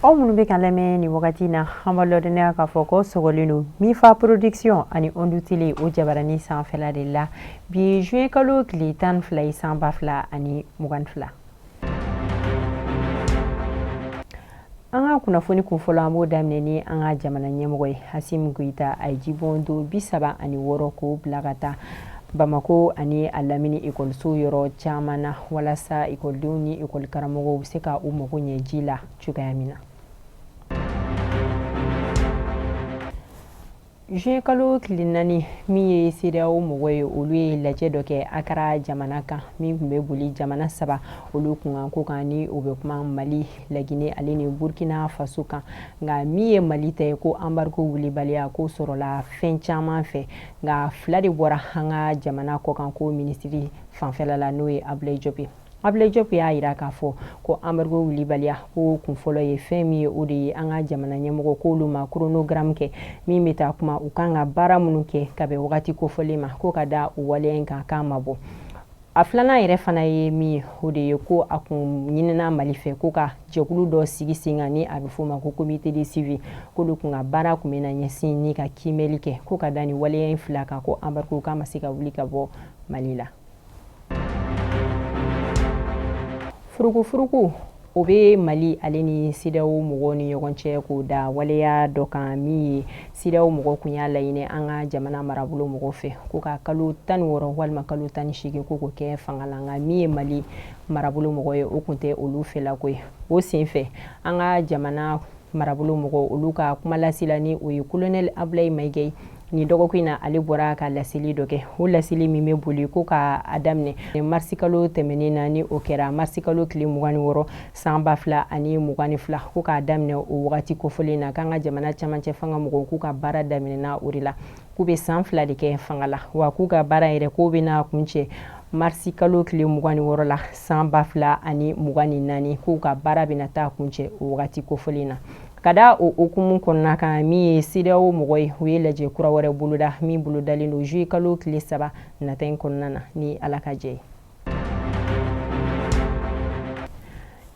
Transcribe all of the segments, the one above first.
aw minnu bɛ ka lamɛn ni wagati na an b'a lɔdɔniya k'a fɔ ko sogolino Mifa production ani Ondu Tele o jabarani sanfɛla de la bi juin kalo tile 12 ye san 2022. An ka kunnafoni kunfɔlɔ an b'o daminɛ ni an ka jamana ɲɛmɔgɔ ye Hasimu Goyita a ye jibɔn don 76 k'o bila ka taa Bamako ani a lamini ekɔliso yɔrɔ caman na walasa ekɔlidenw ni ekɔli karamɔgɔw bɛ se ka u mago ɲɛ ji la cogoya min na. Juin kalo tile 4 min ye CEDEAO mɔgɔ ye olu ye lajɛ dɔ kɛ Akara jamana kan min tun bɛ boli jamana 3 olu kunkan ko kan ni o bɛ kuma Mali, Laginɛ ale ni Burkina Faso kan nka min ye Mali ta ye ko embargo wulibaliya ko sɔrɔla fɛn caman fɛ nka 2 de bɔra an ka jamana kɔ kan ko ministiri fanfɛla la n'o ye Ablaye Diop. Ablaye Diop y'a jira k'a fɔ ko embargo wulibaliya ko kunfɔlɔ ye fɛn min ye o de ye an ka jamana ɲɛmɔgɔ k'olu ma chronogramme kɛ min bɛ taa kuma u kan ka baara minnu kɛ ka bɛn wagati kofɔlen ma ko ka da u waleya in kan k'a ma bɔ. A filanan yɛrɛ fana ye min ye o de ye ko a kun ɲinina Mali fɛ ko ka jɛkulu dɔ sigi sen kan ni a bɛ f'o ma ko comité de suivi k'olu kun ka baara kun bɛ na ɲɛsin ni ka kiimɛli kɛ ko ka da ni waleya in fila kan ko embargo k'a ma se ka wuli ka bɔ Mali la. Furuku o bɛ Mali ale ni CEDEAO mɔgɔw ni ɲɔgɔn cɛ k'o da waleya dɔ kan min ye CEDEAO mɔgɔw kun y'a laɲini an ka jamana marabolo mɔgɔw fɛ ko ka kalo 16 walima kalo 18 ko k'o kɛ fanga la nka min ye Mali marabolo mɔgɔ ye o kun tɛ olu fɛla ko ye. O sen fɛ an ka jamana marabolo mɔgɔw olu ka kuma lasila ni o ye Colonel Ablaye Maiga ni dɔgɔkun na ale bɔra ka laseli dɔ kɛ o laseli min bɛ boli ko ka a daminɛ marsi kalo tɛmɛnen na ni o kɛra marsi kalo tile 26 san 2022 ko k'a daminɛ o wagati kofɔlen na k'an ka jamana camancɛ fanga mɔgɔw k'u ka baara daminɛna o de la k'u bɛ san 2 de kɛ fanga la wa k'u ka baara yɛrɛ k'o bɛna kuncɛ marsi kalo tile 26 la san 2024 k'u ka baara bɛna taa kuncɛ o wagati kofɔlen na. Ka da o hukumu kɔnɔna kan min ye CEDEAO mɔgɔ ye u ye lajɛ kura wɛrɛ boloda min bolodalen don juillet kalo tile 3 nata in kɔnɔna na ni Ala ka jɛ ye.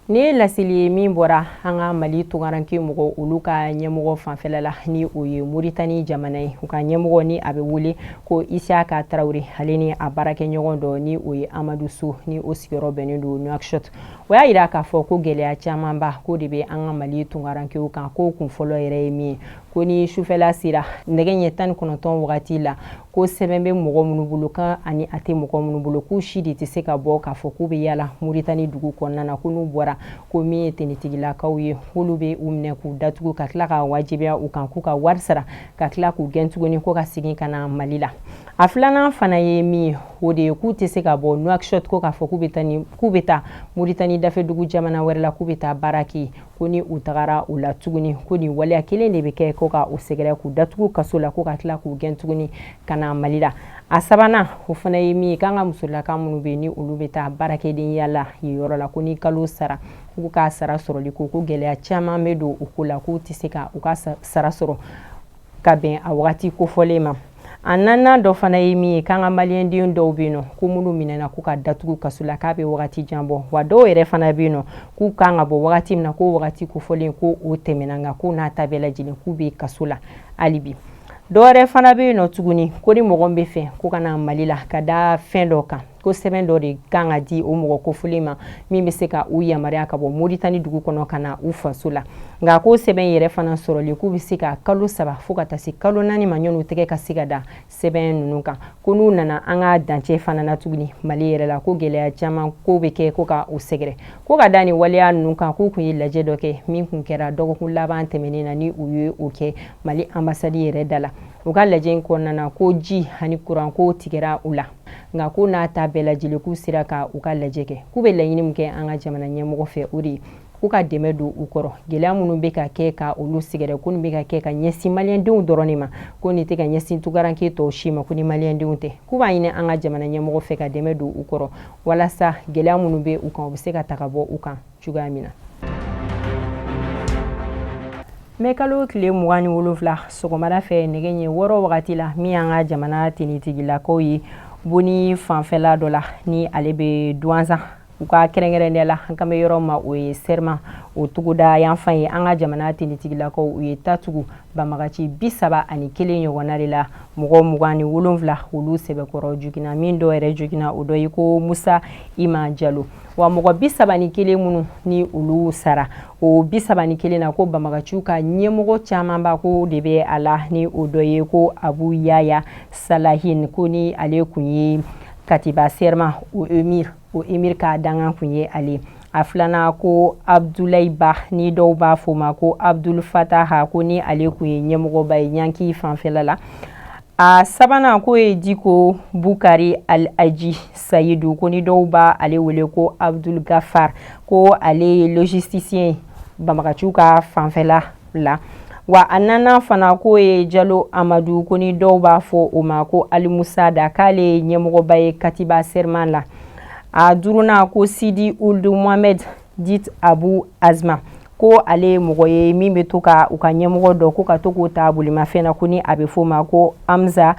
Ni laseli min bɔra an ka Mali tunkaranke mɔgɔ olu ka ɲɛmɔgɔ fanfɛla la ni o ye Moritani jamana ye u ka ɲɛmɔgɔ ni a bɛ wele ko Isaka Traoré ale ni a baarakɛ ɲɔgɔn dɔ ni o ye Amadou Sow ni o sigiyɔrɔ bɛnnen don Nouakchott. O y'a jira k'a fɔ ko gɛlɛya camanba ko de bɛ an ka Mali tunkarankew kan ko kunfɔlɔ yɛrɛ ye min ye ko ni sufɛla sera nɛgɛ ɲɛ 19 wagati la ko sɛbɛn bɛ mɔgɔ minnu bolo kan ani a tɛ mɔgɔ minnu bolo k'u si de tɛ se ka bɔ k'a fɔ k'u bɛ yala Moritani dugu kɔnɔna na ko n'u bɔra ko min ye tenitigilakaw ye k'olu bɛ u minɛ k'u datugu ka tila ka wajibiya u kan k'u ka wari sara ka tila k'u gɛn tuguni ko ka segin ka na Mali la. A filanan fana ye min ye o de ye k'u tɛ se ka bɔ Nouakchott ko k'a fɔ k'u bɛ taa Moritani dafɛdugu jamana wɛrɛ la k'u bɛ taa baara kɛ ko ni u tagara u la tuguni ko ni waleya kelen de bɛ kɛ ko ka u sɛgɛrɛ k'u datugu kaso la ko ka tila k'u gɛn tuguni ka na Mali la. A sabanan o fana ye min ye k'an ka musolaka minnu bɛ yen ni olu bɛ taa baarakɛdenya la yen yɔrɔ la ko ni kalo sara k'u ka sara sɔrɔli ko gɛlɛya caman bɛ don u ko la k'u tɛ se ka u ka sara sɔrɔ ka bɛn a wagati kofɔlen ma. A naaninan dɔ fana ye min ye k'an ka maliyɛnden dɔw bɛ yen nɔ ko minnu minɛna k'u ka datugu kaso la k'a bɛ wagati jan bɔ wa dɔw yɛrɛ fana bɛ yen nɔ k'u kan ka bɔ wagati min na ko wagati kofɔlen ko o tɛmɛna nka k'u n'a ta bɛɛ lajɛlen k'u bɛ kaso la hali bi. Dɔwɛrɛ fana bɛ yen nɔ tuguni ko ni mɔgɔ bɛ fɛ ko ka na Mali la ka da fɛn dɔ kan ko sɛbɛn dɔ de kan ka di o mɔgɔ kofolen ma min bɛ se ka u yamaruya ka bɔ Moritani dugu kɔnɔ ka na u faso la nka ko sɛbɛn yɛrɛ fana sɔrɔli k'u bɛ se ka kalo 3 fo ka taa se kalo 4 ma ɲɔgɔn tɛgɛ ka se ka da sɛbɛn ninnu kan ko n'u nana an ka dancɛ fana na tuguni Mali yɛrɛ la ko gɛlɛya caman ko bɛ kɛ ko ka u sɛgɛrɛ ko ka da ni waleya ninnu kan k'u kun ye lajɛ dɔ kɛ min kun kɛra dɔgɔkun laban tɛmɛnen na ni u ye o kɛ Mali ambasadi yɛrɛ da la u ka lajɛ in kɔnɔna na ko ji ani kuran ko tigɛra u la nka ko n'a ta bɛɛ lajɛlen k'u sera ka u ka lajɛ kɛ k'u bɛ laɲini min kɛ an ka jamana ɲɛmɔgɔ fɛ o de ye k'u ka dɛmɛ don u kɔrɔ gɛlɛya minnu bɛ ka kɛ ka olu sɛgɛrɛ ko nin bɛ ka kɛ ka ɲɛsin maliyɛndenw dɔrɔn de ma ko nin tɛ ka ɲɛsin tunkaranke tɔw si ma ko ni maliyɛndenw tɛ k'u b'a ɲini an ka jamana ɲɛmɔgɔ fɛ ka dɛmɛ don u kɔrɔ walasa gɛlɛya minnu bɛ u kan u bɛ se ka ta ka bɔ u kan cogoya min na. Mɛ kalo tile 27 sɔgɔmada fɛ nɛgɛ ɲɛ 6 wagati la min y'an ka jamana tenitigilakaw ye Boni fanfɛla dɔ la ni ale bɛ Douanza u ka kɛrɛnkɛrɛnnenya la an kan bɛ yɔrɔ ma o ye Serma o tuguda yan fan ye an ka jamana tenitigilakaw u ye tatugu banbagaci 31 ɲɔgɔnna de la mɔgɔ 27 olu sɛbɛkɔrɔ jogina min dɔ yɛrɛ jogina o dɔ ye ko Musa Ima Jalo wa mɔgɔ 31 minnu ni olu sara o 31 na ko banbagaciw ka ɲɛmɔgɔ camanba ko de bɛ a la ni o dɔ ye ko Abu Yaya Salahin ko ni ale kun ye Katiba Serma o Emir ka dangan kun ye ale a filana ko Abdoulaye Ba ni dɔw b'a fɔ ma ko Abdul Fataha ko ni ale kun ye ɲɛmɔgɔba ye Ɲanki fanfɛla la a sabanan ko ye Diko Bukari Al-Aji Sayidu ko ni dɔw b'a ale wele ko Abdul Gafar ko ale ye logisticien banbagaciw ka fanfɛla la wa a nana fana ko ye Jalo Amadu ko ni dɔw b'a fɔ o ma ko Ali Musa da k'ale ye ɲɛmɔgɔba ye Katiba Serma la a duruna ko Sidi Ould Mohamed dit Abu Azma ko ale mɔgɔ ye min bɛ to ka u ka ɲɛmɔgɔ dɔ ko ka to k'o ta bolimafɛn na ko ni a bɛ fɔ ma ko Amza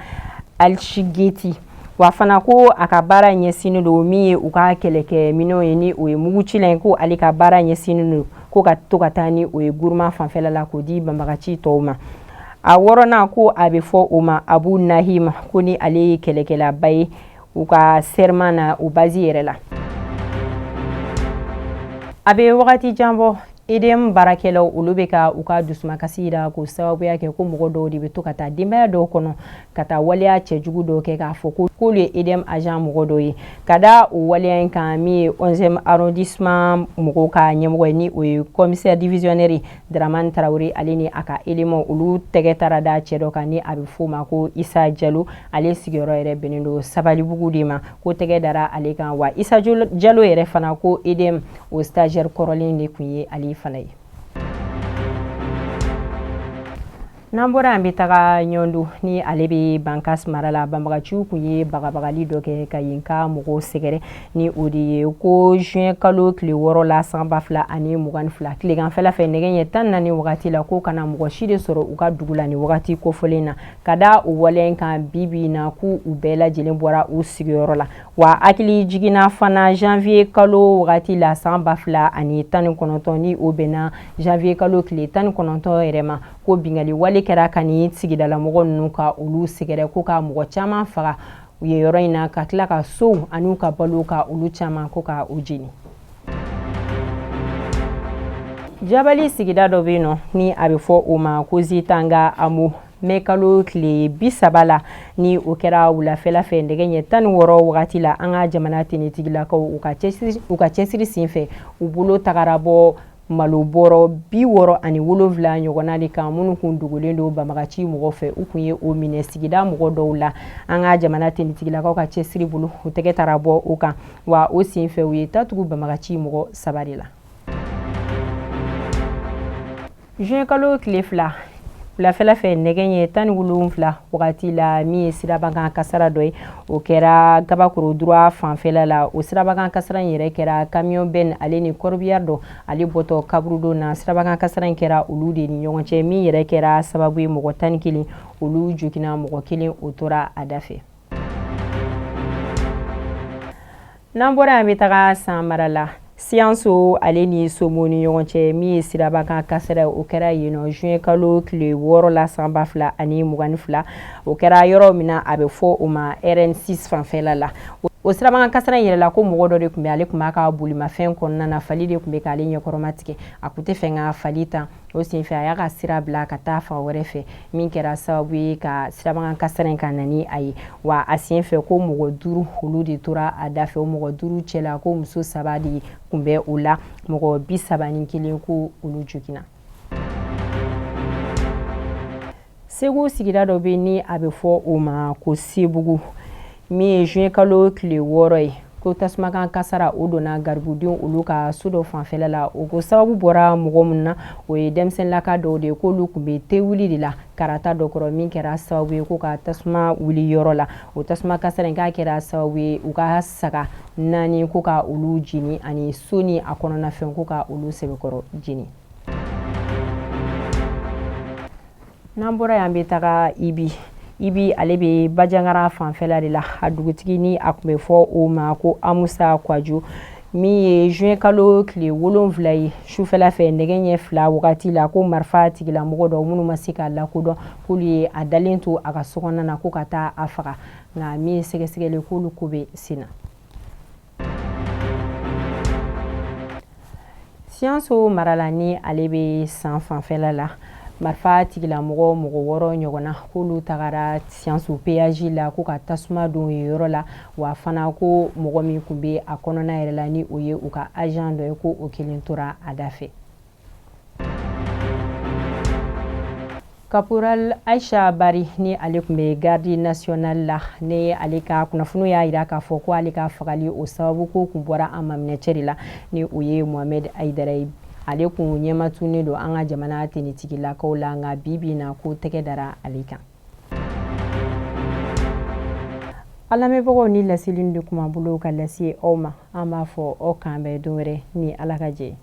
Alshigeti wa fana ko a ka baara ɲɛsinnen don min ye u ka kɛlɛkɛminɛnw ye ni o ye mugucilan ko ale ka baara ɲɛsinnen don ko ka to ka taa ni o ye guruma fanfɛla la k'o di banbagaci tɔw ma a wɔɔrɔnan ko a bɛ fɔ o ma Abu Nahim ko ni ale ye kɛlɛkɛlaba ye u ka Serma na u bazi yɛrɛ la a bɛ wagati jan bɔ EDM baarakɛlaw olu bɛ ka u ka dusumakasi yira ko sababuya kɛ ko mɔgɔ dɔw de bɛ to ka taa denbaya dɔw kɔnɔ ka taa waleya cɛjugu dɔw kɛ k'a fɔ ko k'olu ye EDM agent mɔgɔ dɔw ye ka da o waleya in kan min ye 11e arrondissement mɔgɔw ka ɲɛmɔgɔ ye ni o ye commissaire divisionnaire Dramane Traoré ale ni a ka élément olu tɛgɛ taara da cɛ dɔ kan ni a bɛ fɔ ma ko Isa Jalo ale sigiyɔrɔ yɛrɛ bɛnnen don Sabalibugu de ma ko tɛgɛ dara ale kan wa Isa Jalo yɛrɛ fana ko EDM o stagiaire kɔrɔlen de kun ye ale fana ye n'an bɔra an bɛ taga ɲɔndu ni ale bɛ Bankas mara la banbagaciw kun ye bagabagali dɔ kɛ ka yen ka mɔgɔw sɛgɛrɛ ni o de ye ko juin kalo tile 6 la san 2022 tileganfɛla fɛ nɛgɛ ɲɛ 14 wagati la ko kana mɔgɔ si de sɔrɔ u ka dugu la ni wagati kofɔlen na ka da o waleya in kan bibi na ku u bɛɛ lajɛlen bɔra u sigiyɔrɔ la wa hakili jiginna fana janvier kalo wagati la san 2019 ni o bɛnna janvier kalo tile 19 yɛrɛ ma ko bingali wale kɛra ka ni sigidala mɔgɔ ninnu ka olu sɛgɛrɛ ko ka mɔgɔ caman faga u ye yɔrɔ in na ka tila ka sow ani ka balo ka olu caman ko ka u jeni Jabali sigida dɔ bɛ yen nɔ ni a bɛ fɔ o ma ko Zitanga Amo mɛ kalo tile 30 la ni o kɛra wulafɛla fɛ nɛgɛ ɲɛ 16 wagati la an ka jamana tenitigilakaw u ka cɛsiri senfɛ u bolo tagara bɔ malo bɔrɔ 67 ɲɔgɔnna de kan minnu kun dogolen don banbagaci mɔgɔ fɛ u kun ye o minɛ sigida mɔgɔ dɔw la an ka jamana tenitigilakaw ka cɛsiri bolo u tɛgɛ taara bɔ o kan wa o senfɛ u ye tatugu banbagaci mɔgɔ 3 de la juin kalo tile 2 wulafɛla fɛ nɛgɛ ɲɛ 17 wagati la min ye sirabakan kasara dɔ ye o kɛra Gabakoro droit fanfɛla la o sirabakan kasara in yɛrɛ kɛra camion ben ale ni corbillard dɔ ale bɔtɔ kaburudo na sirabakan kasara in kɛra olu de ni ɲɔgɔn cɛ min yɛrɛ kɛra sababu ye mɔgɔ 11 olu jogina mɔgɔ 1 o tora a da fɛ n'an bɔra an bɛ taga san mara la Siyanso ale ni Somo ni ɲɔgɔn cɛ min ye sirabakan kasara o kɛra yen nɔ juin kalo tile 6 la san 2022 o kɛra yɔrɔ min na a bɛ fɔ o ma RN6 fanfɛla la o sirabakan kasara in yɛrɛ la ko mɔgɔ dɔ de tun bɛ ale tun b'a ka bolimafɛn kɔnɔna na fali de tun bɛ k'ale ɲɛkɔrɔma tigɛ a tun tɛ fɛ ka fali tan o senfɛ a y'a ka sira bila ka taa fan wɛrɛ fɛ min kɛra sababu ye ka sirabakan kasara in ka na ni a ye wa a senfɛ ko mɔgɔ 5 olu de tora a da fɛ o mɔgɔ 5 cɛla ko muso 3 de kun bɛ o la mɔgɔ 31 ko olu jogina Segu sigida dɔ bɛ ni a bɛ fɔ o ma ko Sebugu min ye juin kalo tile 6 ye ko tasumakan kasara o donna garibudenw olu ka so dɔ fanfɛla la o ko sababu bɔra mɔgɔ min na o ye denmisɛnninlaka dɔw de k'olu kun bɛ te wuli de la karata dɔ kɔrɔ min kɛra sababu ye ko ka tasuma wuli yɔrɔ la o tasuma kasara in k'a kɛra sababu ye u ka saga 4 ko ka olu jeni ani so ni a kɔnɔnafɛn ko ka olu sɛbɛkɔrɔ jeni n'an bɔra yan bɛ taga Ibi ale bɛ Bajangara fanfɛla de la a dugutigi ni a kun bɛ fɔ o ma ko Amusa Kwaju min ye juin kalo tile 7 ye sufɛla fɛ nɛgɛ ɲɛ 2 wagati la ko marifa tigilamɔgɔ dɔ minnu ma se k'a lakodɔn k'olu ye a dalen to a ka sokɔnɔna na ko ka taa a faga nka min sɛgɛsɛgɛli k'olu ko bɛ sen na. Siyanso marala ni ale bɛ san fanfɛla la marifa tigilamɔgɔ mɔgɔ 6 ɲɔgɔnna k'olu tagara Siyanso péage la ko ka tasuma don yen yɔrɔ la wa fana ko mɔgɔ min tun bɛ a kɔnɔna yɛrɛ la ni o ye u ka agent dɔ ye ko o kelen tora a da fɛ. Caporal Aisha Bari ni ale tun bɛ garde nationale la ne ale ka kunnafoni y'a jira k'a fɔ ko ale ka fagali o sababu ko kun bɔra an maminɛcɛ de la ni o ye Mohamed Aidara ye. Ale kun ɲɛmatunnen don an ka jamana tenitigilakaw la nka bi na ko tɛgɛ dara ale kan. A lamɛnbagaw ni laseli de kuma bolo ka lase aw ma an b'a fɔ aw kan bɛn don wɛrɛ ni Ala ka jɛ.